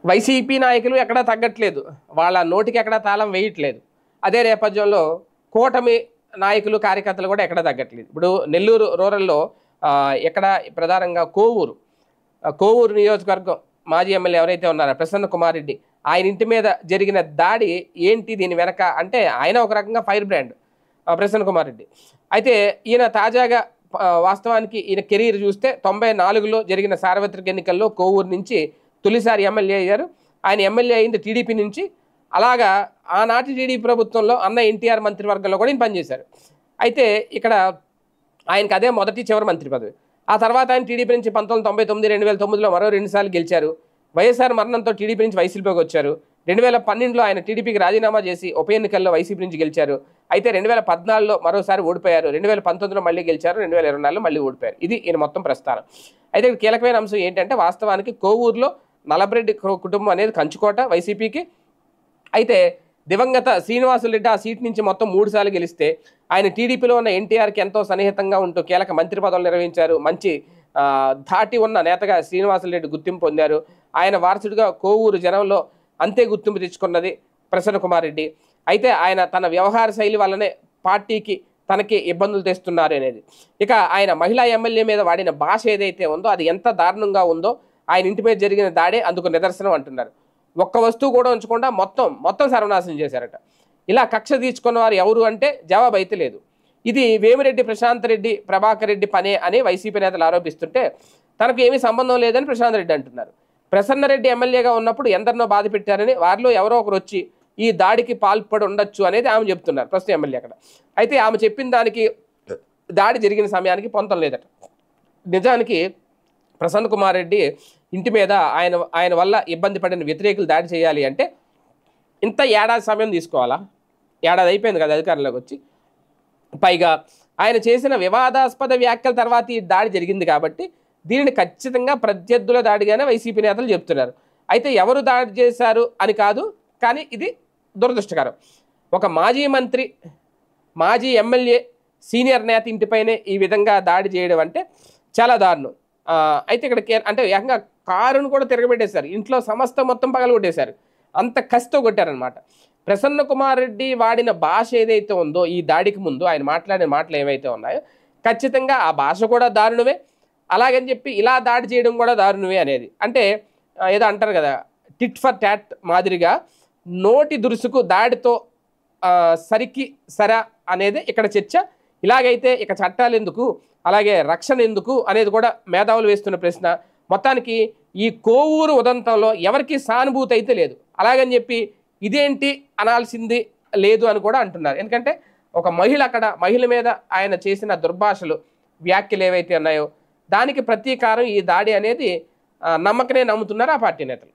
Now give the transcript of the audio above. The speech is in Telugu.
వైసీపీ నాయకులు ఎక్కడా తగ్గట్లేదు, వాళ్ళ నోటికి ఎక్కడా తాళం వేయట్లేదు. అదే నేపథ్యంలో కూటమి నాయకులు కార్యకర్తలు కూడా ఎక్కడా తగ్గట్లేదు. ఇప్పుడు నెల్లూరు రూరల్లో ఎక్కడ ప్రధానంగా కోవూరు నియోజకవర్గం మాజీ ఎమ్మెల్యే ఎవరైతే ఉన్నారో ప్రసన్న కుమార్ రెడ్డి, ఆయన ఇంటి మీద జరిగిన దాడి ఏంటి, దీని వెనక అంటే ఆయన ఒక రకంగా ఫైర్ బ్రాండ్ ప్రసన్న కుమార్ రెడ్డి. అయితే ఈయన తాజాగా వాస్తవానికి ఈయన కెరీర్ చూస్తే 94లో జరిగిన సార్వత్రిక ఎన్నికల్లో కోవూరు నుంచి తొలిసారి ఎమ్మెల్యే అయ్యారు. ఆయన ఎమ్మెల్యే అయింది టీడీపీ నుంచి. అలాగా ఆనాటి టీడీపీ ప్రభుత్వంలో అన్న ఎన్టీఆర్ మంత్రివర్గంలో కూడా ఈయన పనిచేశారు. అయితే ఇక్కడ ఆయనకు అదే మొదటి చివరి మంత్రి పదవి. ఆ తర్వాత ఆయన టీడీపీ నుంచి 1999, 2009లో మరో 2 సార్లు గెలిచారు. వైఎస్ఆర్ మరణంతో టీడీపీ నుంచి వైసీపీకి వచ్చారు. 2012లో ఆయన టీడీపీకి రాజీనామా చేసి ఉప ఎన్నికల్లో వైసీపీ నుంచి గెలిచారు. అయితే 2014లో మరోసారి ఓడిపోయారు. 2019లో మళ్ళీ గెలిచారు. 2024లో మళ్ళీ ఓడిపోయారు. ఇది ఈయన మొత్తం ప్రస్థానం. అయితే ఇక్కడ కీలకమైన అంశం ఏంటంటే వాస్తవానికి కోవూరులో నల్లబరెడ్డి కుటుంబం అనేది కంచుకోట వైసీపీకి. అయితే దివంగత శ్రీనివాసులరెడ్డి ఆ సీట్ నుంచి మొత్తం 3 సార్లు గెలిస్తే ఆయన టీడీపీలో ఉన్న ఎన్టీఆర్కి ఎంతో సన్నిహితంగా ఉంటూ కీలక మంత్రి పదవులు నిర్వహించారు. మంచి ధాటి ఉన్న నేతగా శ్రీనివాసులరెడ్డి గుర్తింపు పొందారు. ఆయన వారసుడిగా కోవూరు జనంలో అంతే గుర్తింపు తెచ్చుకున్నది ప్రసన్న కుమార్ రెడ్డి. అయితే ఆయన తన వ్యవహార శైలి వల్లనే పార్టీకి తనకి ఇబ్బందులు తెస్తున్నారు అనేది. ఇక ఆయన మహిళా ఎమ్మెల్యే మీద వాడిన భాష ఏదైతే ఉందో అది ఎంత దారుణంగా ఉందో ఆయన ఇంటి మీద జరిగిన దాడే అందుకు నిదర్శనం అంటున్నారు. ఒక్క వస్తువు కూడా ఉంచకుండా మొత్తం సర్వనాశనం చేశారట. ఇలా కక్ష తీర్చుకున్న వారు ఎవరు అంటే జవాబు అయితే లేదు. ఇది వేమిరెడ్డి ప్రశాంత్ రెడ్డి, ప్రభాకర్ రెడ్డి పనే అని వైసీపీ నేతలు ఆరోపిస్తుంటే తనకు ఏమీ సంబంధం లేదని ప్రశాంత్ రెడ్డి అంటున్నారు. ప్రసన్నరెడ్డి ఎమ్మెల్యేగా ఉన్నప్పుడు ఎందరినో బాధ పెట్టారని, వారిలో ఎవరో ఒకరు వచ్చి ఈ దాడికి పాల్పడి ఉండొచ్చు అనేది ఆమె చెప్తున్నారు, ప్రస్తుతం ఎమ్మెల్యే అక్కడ. అయితే ఆమె చెప్పిన దానికి దాడి జరిగిన సమయానికి పొంతం లేదట. నిజానికి ప్రసన్న కుమార్ రెడ్డి ఇంటి మీద ఆయన వల్ల ఇబ్బంది పడిన వ్యతిరేకులు దాడి చేయాలి అంటే ఇంత ఏడాది సమయం తీసుకోవాలా? ఏడాది అయిపోయింది కదా అధికారంలోకి వచ్చి. పైగా ఆయన చేసిన వివాదాస్పద వ్యాఖ్యల తర్వాత ఈ దాడి జరిగింది కాబట్టి దీనిని ఖచ్చితంగా ప్రత్యర్థుల దాడిగానే వైసీపీ నేతలు చెప్తున్నారు. అయితే ఎవరు దాడి చేశారు అని కాదు, కానీ ఇది దురదృష్టకరం. ఒక మాజీ మంత్రి, మాజీ ఎమ్మెల్యే, సీనియర్ నేత ఇంటిపైనే ఈ విధంగా దాడి చేయడం అంటే చాలా దారుణం. అయితే ఇక్కడ అంటే ఏకంగా కారును కూడా తిరగబెట్టేశారు, ఇంట్లో సమస్త మొత్తం పగలగొట్టేశారు, అంత కసితో కొట్టారనమాట. ప్రసన్న కుమార్ రెడ్డి వాడిన భాష ఏదైతే ఉందో ఈ దాడికి ముందు ఆయన మాట్లాడిన మాటలు ఏవైతే ఉన్నాయో ఖచ్చితంగా ఆ భాష కూడా దారుణమే. అలాగని చెప్పి ఇలా దాడి చేయడం కూడా దారుణమే అనేది అంటే ఏదో అంటారు కదా, టిట్ ఫర్ టాట్ మాదిరిగా నోటి దురుసుకు దాడితో సరికి సరా అనేది ఇక్కడ చర్చ. ఇలాగైతే ఇక చట్టాలు ఎందుకు, అలాగే రక్షణ ఎందుకు అనేది కూడా మేధావులు వేస్తున్న ప్రశ్న. మొత్తానికి ఈ కోవూరు ఉదంతంలో ఎవరికి సానుభూతి అయితే లేదు, అలాగని చెప్పి ఇదేంటి అనాల్సింది లేదు అని కూడా అంటున్నారు. ఎందుకంటే ఒక మహిళ మీద ఆయన చేసిన దుర్భాషలు, వ్యాఖ్యలు ఏవైతే ఉన్నాయో దానికి ప్రతీకారం ఈ దాడి అనేది నమ్మకనే నమ్ముతున్నారు ఆ పార్టీ నేతలు.